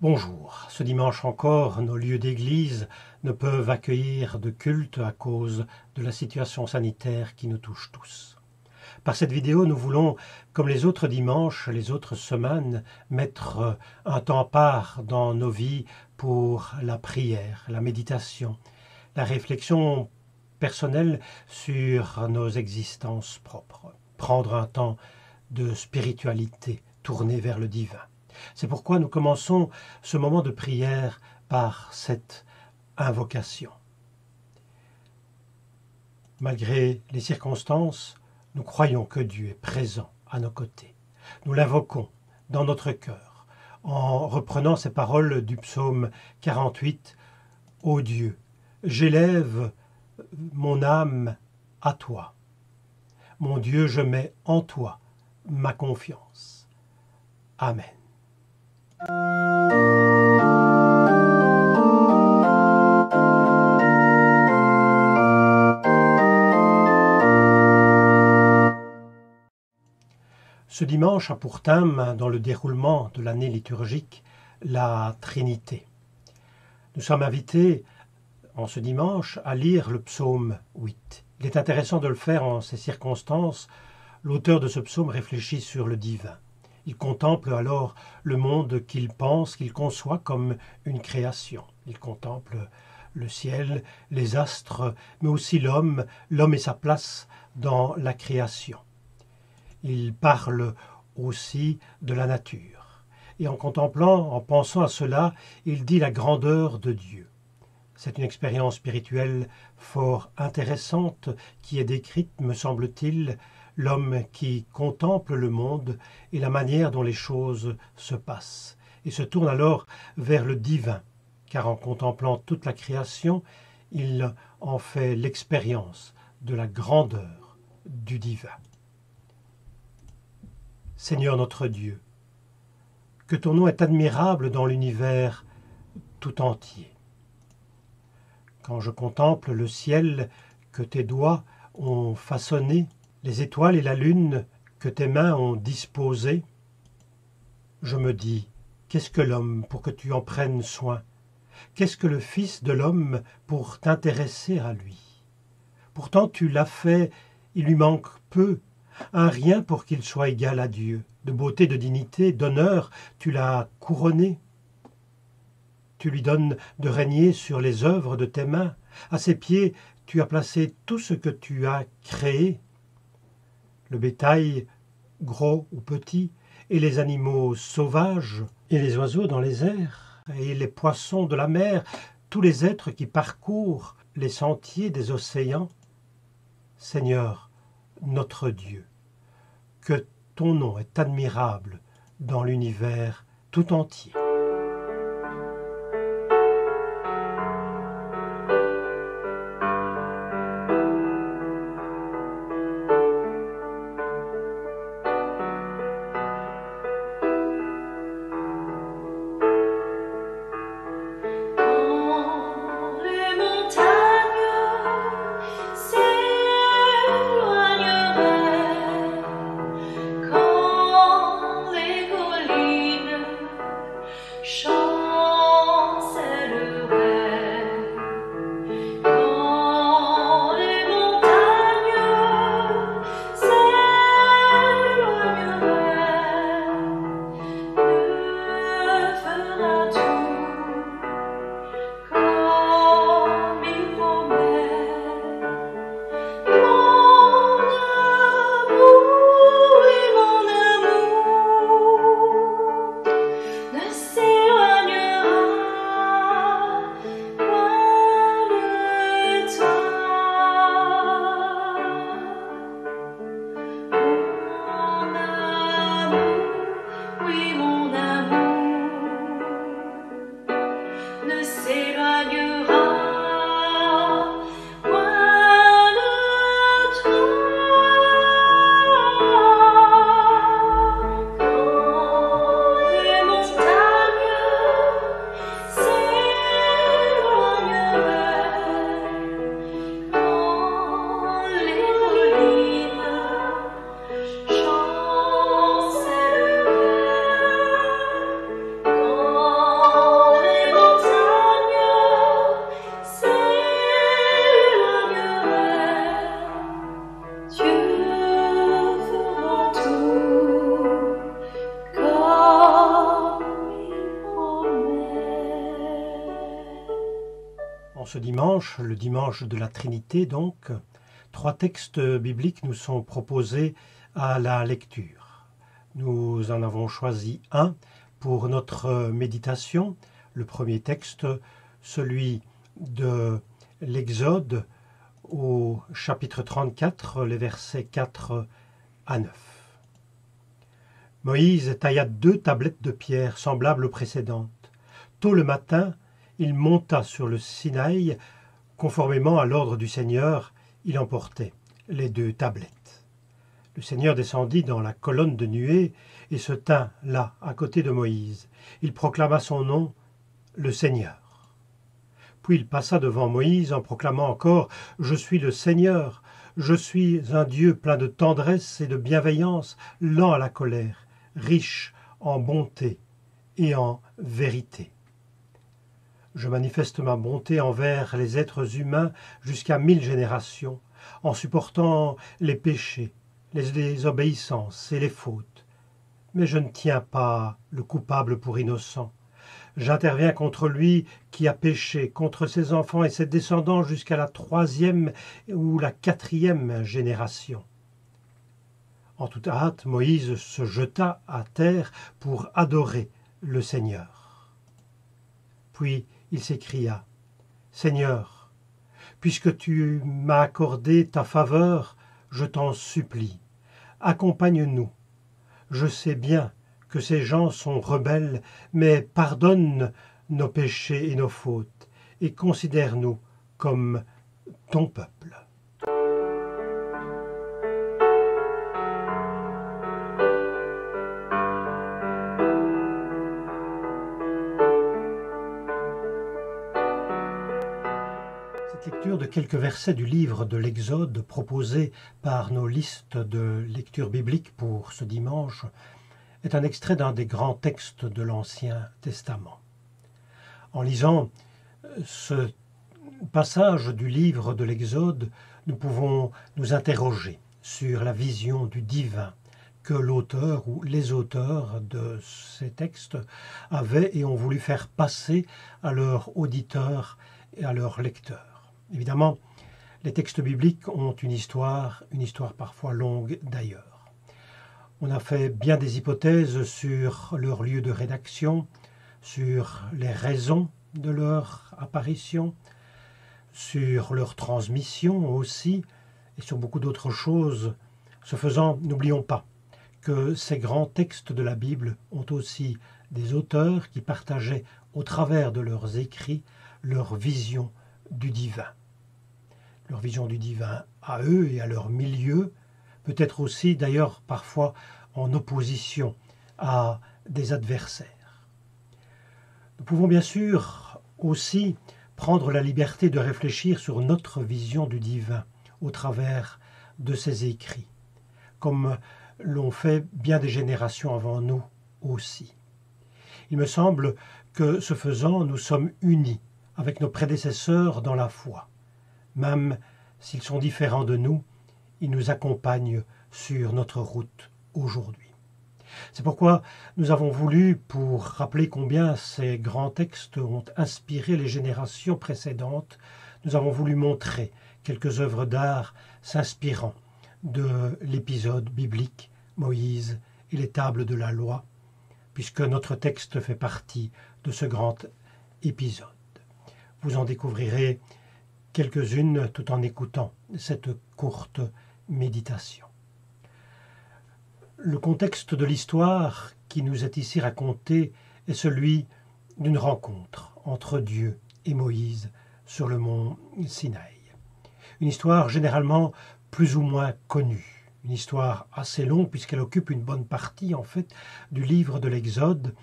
Bonjour. Ce dimanche encore, nos lieux d'église ne peuvent accueillir de culte à cause de la situation sanitaire qui nous touche tous. Par cette vidéo, nous voulons, comme les autres dimanches, les autres semaines, mettre un temps à part dans nos vies pour la prière, la méditation, la réflexion personnelle sur nos existences propres. Prendre un temps de spiritualité tourné vers le divin. C'est pourquoi nous commençons ce moment de prière par cette invocation. Malgré les circonstances, nous croyons que Dieu est présent à nos côtés. Nous l'invoquons dans notre cœur en reprenant ces paroles du psaume 48. « Ô Dieu, j'élève mon âme à toi. Mon Dieu, je mets en toi ma confiance. Amen. » Ce dimanche a pour thème, dans le déroulement de l'année liturgique, la Trinité. Nous sommes invités, en ce dimanche, à lire le psaume 8. Il est intéressant de le faire en ces circonstances. L'auteur de ce psaume réfléchit sur le divin. Il contemple alors le monde qu'il pense, qu'il conçoit comme une création. Il contemple le ciel, les astres, mais aussi l'homme et sa place dans la création. Il parle aussi de la nature. Et en contemplant, en pensant à cela, il dit la grandeur de Dieu. C'est une expérience spirituelle fort intéressante qui est décrite, me semble-t-il, l'homme qui contemple le monde et la manière dont les choses se passent, et se tourne alors vers le divin, car en contemplant toute la création, il en fait l'expérience de la grandeur du divin. Seigneur notre Dieu, que ton nom est admirable dans l'univers tout entier. Quand je contemple le ciel que tes doigts ont façonné, les étoiles et la lune que tes mains ont disposées, je me dis, qu'est-ce que l'homme pour que tu en prennes soin? Qu'est-ce que le Fils de l'homme pour t'intéresser à lui? Pourtant tu l'as fait, il lui manque peu, un rien pour qu'il soit égal à Dieu. De beauté, de dignité, d'honneur, tu l'as couronné. Tu lui donnes de régner sur les œuvres de tes mains. À ses pieds, tu as placé tout ce que tu as créé. Le bétail, gros ou petit, et les animaux sauvages, et les oiseaux dans les airs, et les poissons de la mer, tous les êtres qui parcourent les sentiers des océans. Seigneur, notre Dieu, que ton nom est admirable dans l'univers tout entier. ce dimanche, le dimanche de la Trinité donc, 3 textes bibliques nous sont proposés à la lecture. Nous en avons choisi un pour notre méditation, le premier texte, celui de l'Exode au chapitre 34, les versets 4 à 9. Moïse tailla 2 tablettes de pierre semblables aux précédentes. Tôt le matin, il monta sur le Sinaï, conformément à l'ordre du Seigneur, il emportait les 2 tablettes. Le Seigneur descendit dans la colonne de nuée et se tint là, à côté de Moïse. Il proclama son nom, le Seigneur. Puis il passa devant Moïse en proclamant encore « Je suis le Seigneur, je suis un Dieu plein de tendresse et de bienveillance, lent à la colère, riche en bonté et en vérité. Je manifeste ma bonté envers les êtres humains jusqu'à 1000 générations, en supportant les péchés, les désobéissances et les fautes. Mais je ne tiens pas le coupable pour innocent. J'interviens contre lui qui a péché, contre ses enfants et ses descendants jusqu'à la 3e ou la 4e génération. » En toute hâte, Moïse se jeta à terre pour adorer le Seigneur. Puis il s'écria « Seigneur, puisque tu m'as accordé ta faveur, je t'en supplie, accompagne-nous. Je sais bien que ces gens sont rebelles, mais pardonne nos péchés et nos fautes, et considère-nous comme ton peuple. » Cette lecture de quelques versets du livre de l'Exode proposé par nos listes de lecture biblique pour ce dimanche est un extrait d'un des grands textes de l'Ancien Testament. En lisant ce passage du livre de l'Exode, nous pouvons nous interroger sur la vision du divin que l'auteur ou les auteurs de ces textes avaient et ont voulu faire passer à leurs auditeurs et à leurs lecteurs. Évidemment, les textes bibliques ont une histoire parfois longue d'ailleurs. On a fait bien des hypothèses sur leur lieu de rédaction, sur les raisons de leur apparition, sur leur transmission aussi, et sur beaucoup d'autres choses. Ce faisant, n'oublions pas que ces grands textes de la Bible ont aussi des auteurs qui partageaient au travers de leurs écrits leur vision du divin. Leur vision du divin à eux et à leur milieu, peut-être aussi d'ailleurs parfois en opposition à des adversaires. Nous pouvons bien sûr aussi prendre la liberté de réfléchir sur notre vision du divin au travers de ces écrits, comme l'ont fait bien des générations avant nous aussi. Il me semble que, ce faisant, nous sommes unis avec nos prédécesseurs dans la foi. Même s'ils sont différents de nous, ils nous accompagnent sur notre route aujourd'hui. C'est pourquoi nous avons voulu, pour rappeler combien ces grands textes ont inspiré les générations précédentes, nous avons voulu montrer quelques œuvres d'art s'inspirant de l'épisode biblique Moïse et les tables de la loi, puisque notre texte fait partie de ce grand épisode. Vous en découvrirez quelques-unes tout en écoutant cette courte méditation. Le contexte de l'histoire qui nous est ici raconté est celui d'une rencontre entre Dieu et Moïse sur le mont Sinaï. Une histoire généralement plus ou moins connue, une histoire assez longue puisqu'elle occupe une bonne partie en fait du livre de l'Exode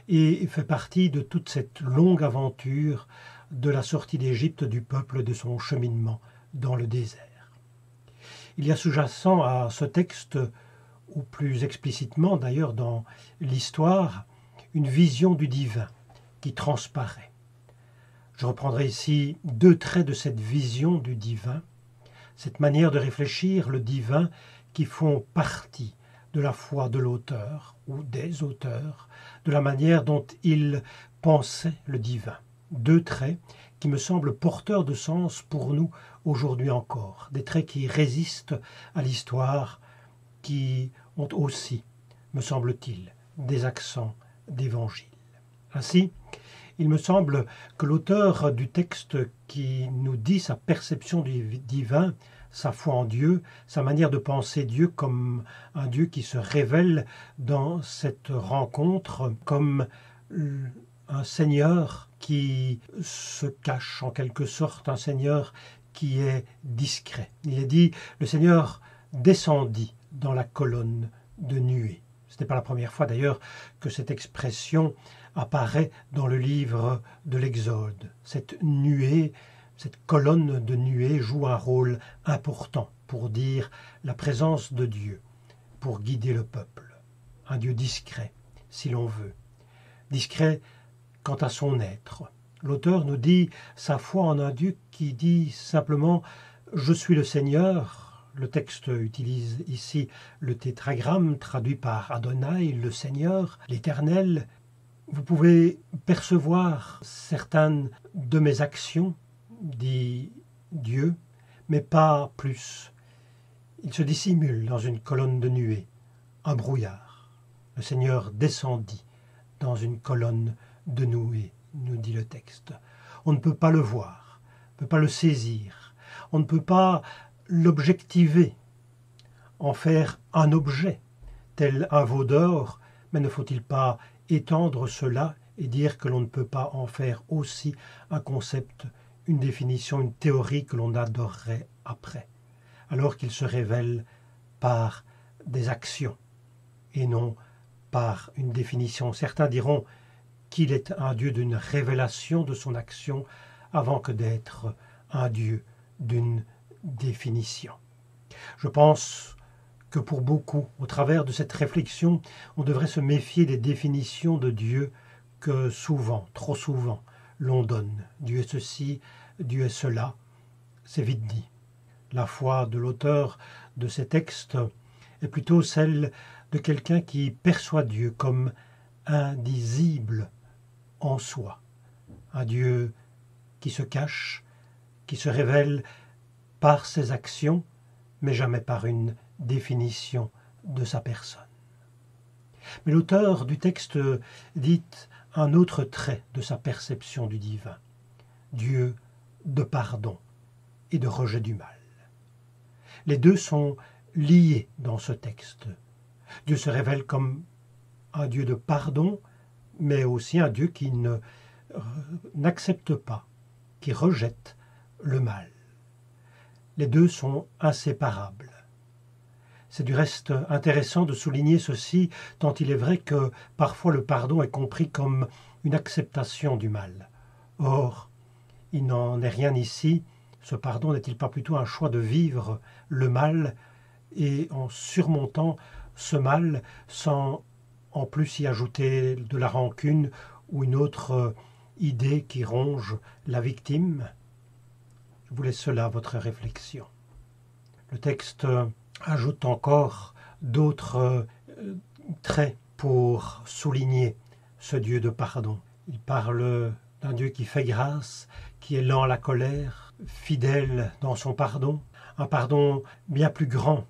et fait partie de toute cette longue aventure de la sortie d'Égypte du peuple de son cheminement dans le désert. Il y a sous-jacent à ce texte, ou plus explicitement d'ailleurs dans l'histoire, une vision du divin qui transparaît. Je reprendrai ici 2 traits de cette vision du divin, cette manière de réfléchir le divin qui font partie de la foi de l'auteur ou des auteurs, de la manière dont ils pensaient le divin. 2 traits qui me semblent porteurs de sens pour nous aujourd'hui encore, des traits qui résistent à l'histoire, qui ont aussi, me semble-t-il, des accents d'évangile. Ainsi, il me semble que l'auteur du texte qui nous dit sa perception du divin, sa foi en Dieu, sa manière de penser Dieu comme un Dieu qui se révèle dans cette rencontre, comme un Seigneur qui se cache en quelque sorte, un Seigneur qui est discret. Il est dit, le Seigneur descendit dans la colonne de nuée. Ce n'est pas la première fois d'ailleurs que cette expression apparaît dans le livre de l'Exode. Cette nuée, cette colonne de nuée joue un rôle important pour dire la présence de Dieu, pour guider le peuple. Un Dieu discret, si l'on veut. Discret quant à son être. L'auteur nous dit sa foi en un Dieu qui dit simplement « Je suis le Seigneur ». Le texte utilise ici le tétragramme traduit par Adonai, le Seigneur, l'Éternel. Vous pouvez percevoir certaines de mes actions, dit Dieu, mais pas plus. Il se dissimule dans une colonne de nuée, un brouillard. Le Seigneur descendit dans une colonne de nuée, nous dit le texte. On ne peut pas le voir, on ne peut pas le saisir, on ne peut pas l'objectiver, en faire un objet, tel un veau d'or, mais ne faut-il pas étendre cela et dire que l'on ne peut pas en faire aussi un concept, une définition, une théorie que l'on adorerait après, alors qu'il se révèle par des actions et non par une définition. Certains diront qu'il est un Dieu d'une révélation de son action avant que d'être un Dieu d'une définition. Je pense que pour beaucoup, au travers de cette réflexion, on devrait se méfier des définitions de Dieu que souvent, trop souvent, l'on donne. Dieu est ceci, Dieu est cela, c'est vite dit. La foi de l'auteur de ces textes est plutôt celle de quelqu'un qui perçoit Dieu comme indisible en soi. Un Dieu qui se cache, qui se révèle par ses actions, mais jamais par une définition de sa personne. Mais l'auteur du texte dit un autre trait de sa perception du divin, Dieu de pardon et de rejet du mal. Les deux sont liés dans ce texte. Dieu se révèle comme un Dieu de pardon, mais aussi un Dieu qui n'accepte pas, qui rejette le mal. Les deux sont inséparables. C'est du reste intéressant de souligner ceci, tant il est vrai que parfois le pardon est compris comme une acceptation du mal. Or, il n'en est rien ici. Ce pardon n'est-il pas plutôt un choix de vivre le mal et en surmontant ce mal sans en plus y ajouter de la rancune ou une autre idée qui ronge la victime? Je vous laisse cela à votre réflexion. Le texte ajoute encore d'autres traits pour souligner ce Dieu de pardon. Il parle d'un Dieu qui fait grâce, qui est lent à la colère, fidèle dans son pardon, un pardon bien plus grand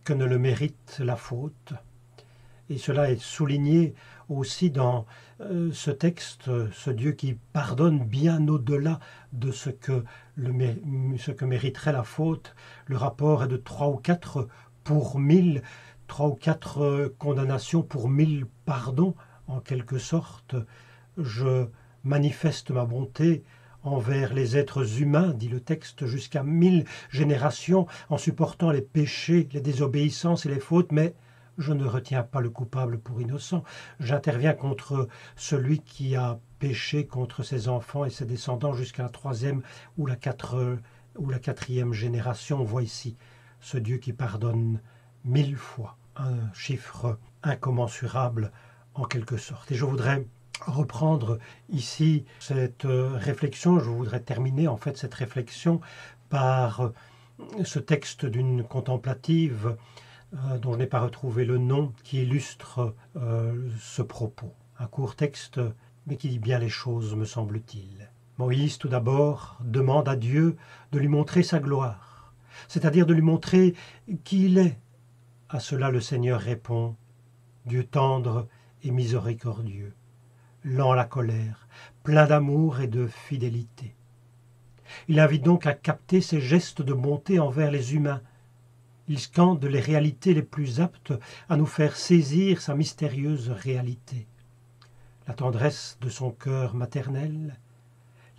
que ne le mérite la faute. Et cela est souligné aussi dans ce texte, ce Dieu qui pardonne bien au-delà de ce que mériterait la faute. Le rapport est de 3 ou 4 pour 1000, 3 ou 4 condamnations pour 1000 pardons, en quelque sorte. Je manifeste ma bonté envers les êtres humains, dit le texte, jusqu'à 1000 générations, en supportant les péchés, les désobéissances et les fautes, mais je ne retiens pas le coupable pour innocent. J'interviens contre celui qui a péché contre ses enfants et ses descendants jusqu'à la 3e ou la 4e génération. On voit ici ce Dieu qui pardonne 1000 fois, un chiffre incommensurable en quelque sorte. Et je voudrais reprendre ici cette réflexion, je voudrais terminer en fait cette réflexion par ce texte d'une contemplative dont je n'ai pas retrouvé le nom, qui illustre ce propos. Un court texte, mais qui dit bien les choses, me semble-t-il. Moïse, tout d'abord, demande à Dieu de lui montrer sa gloire, c'est-à-dire de lui montrer qui il est. À cela, le Seigneur répond, Dieu tendre et miséricordieux, lent à la colère, plein d'amour et de fidélité. Il invite donc à capter ses gestes de bonté envers les humains. Il scande les réalités les plus aptes à nous faire saisir sa mystérieuse réalité. La tendresse de son cœur maternel,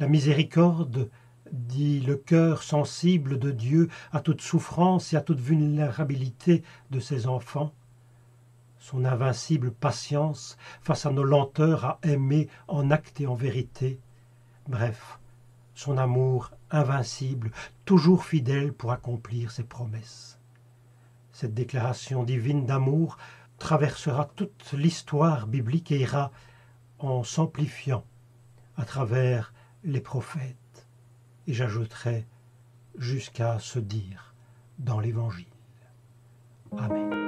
la miséricorde dit le cœur sensible de Dieu à toute souffrance et à toute vulnérabilité de ses enfants, son invincible patience face à nos lenteurs à aimer en acte et en vérité, bref, son amour invincible, toujours fidèle pour accomplir ses promesses. Cette déclaration divine d'amour traversera toute l'histoire biblique et ira en s'amplifiant à travers les prophètes. Et j'ajouterai jusqu'à se dire dans l'Évangile. Amen.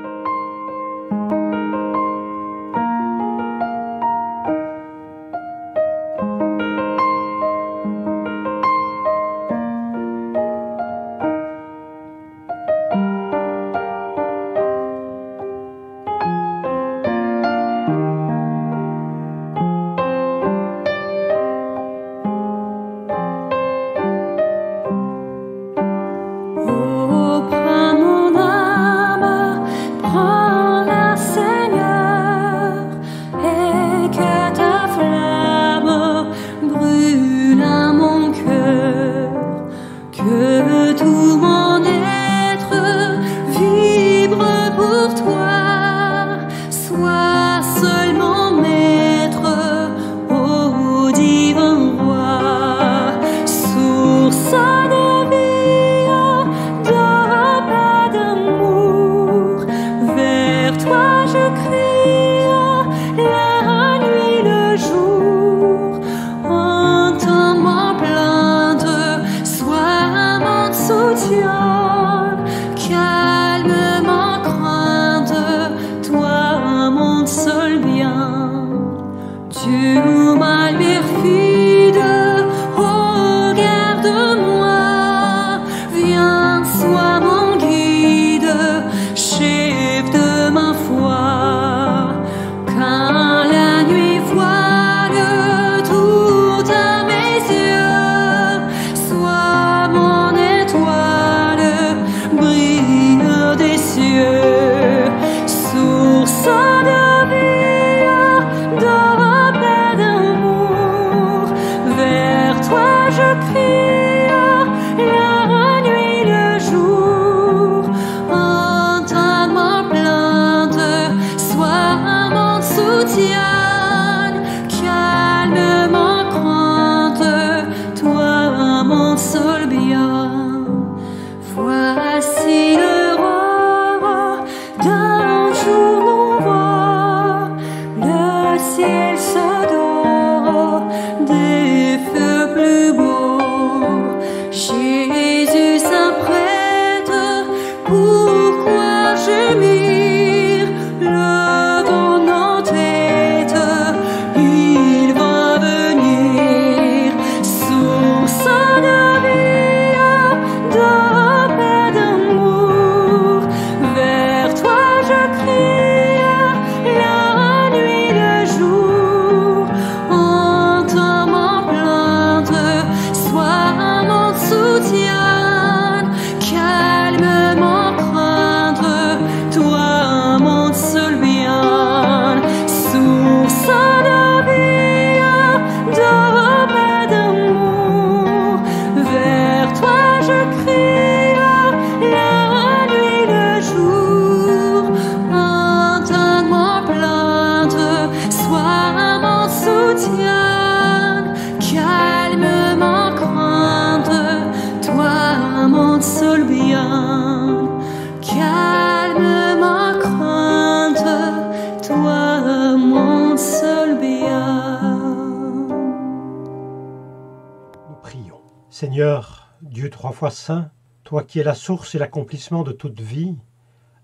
Seigneur, Dieu trois fois saint, toi qui es la source et l'accomplissement de toute vie,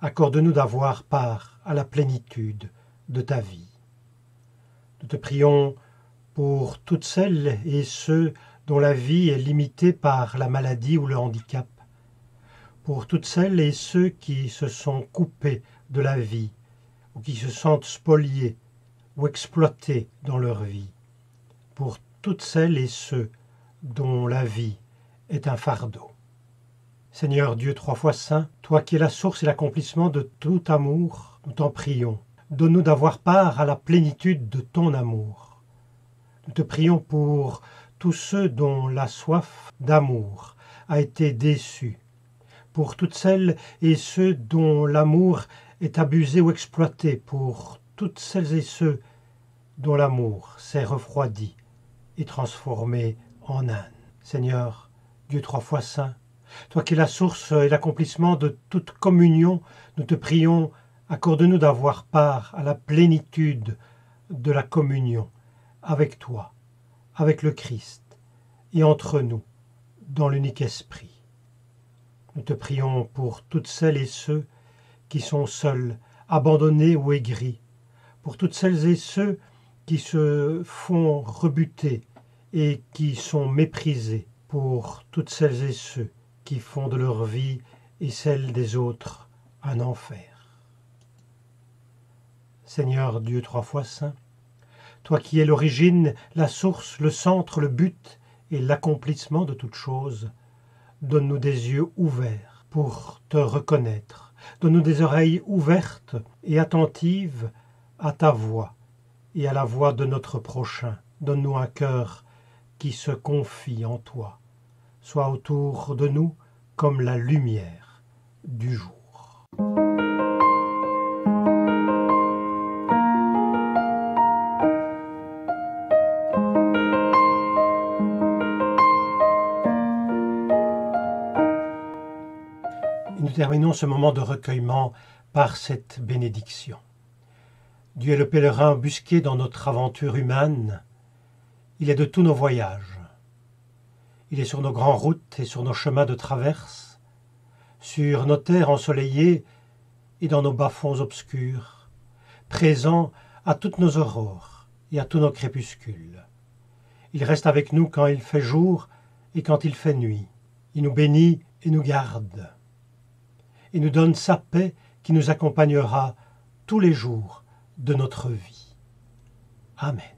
accorde-nous d'avoir part à la plénitude de ta vie. Nous te prions pour toutes celles et ceux dont la vie est limitée par la maladie ou le handicap, pour toutes celles et ceux qui se sont coupés de la vie, ou qui se sentent spoliés ou exploités dans leur vie, pour toutes celles et ceux dont la vie est un fardeau. Seigneur Dieu trois fois saint, toi qui es la source et l'accomplissement de tout amour, nous t'en prions. Donne-nous d'avoir part à la plénitude de ton amour. Nous te prions pour tous ceux dont la soif d'amour a été déçue, pour toutes celles et ceux dont l'amour est abusé ou exploité, pour toutes celles et ceux dont l'amour s'est refroidi et transformé en âne. Seigneur, Dieu trois fois saint, toi qui es la source et l'accomplissement de toute communion, nous te prions, accorde-nous d'avoir part à la plénitude de la communion avec toi, avec le Christ et entre nous, dans l'unique esprit. Nous te prions pour toutes celles et ceux qui sont seuls, abandonnés ou aigris, pour toutes celles et ceux qui se font rebuter et qui sont méprisés, pour toutes celles et ceux qui font de leur vie et celle des autres un enfer. Seigneur Dieu trois fois saint, toi qui es l'origine, la source, le centre, le but et l'accomplissement de toutes choses, donne-nous des yeux ouverts pour te reconnaître, donne-nous des oreilles ouvertes et attentives à ta voix et à la voix de notre prochain, donne-nous un cœur qui se confie en toi, soit autour de nous comme la lumière du jour. Et nous terminons ce moment de recueillement par cette bénédiction. Dieu est le pèlerin busqué dans notre aventure humaine. Il est de tous nos voyages. Il est sur nos grandes routes et sur nos chemins de traverse, sur nos terres ensoleillées et dans nos bas-fonds obscurs, présent à toutes nos aurores et à tous nos crépuscules. Il reste avec nous quand il fait jour et quand il fait nuit. Il nous bénit et nous garde. Et nous donne sa paix qui nous accompagnera tous les jours de notre vie. Amen.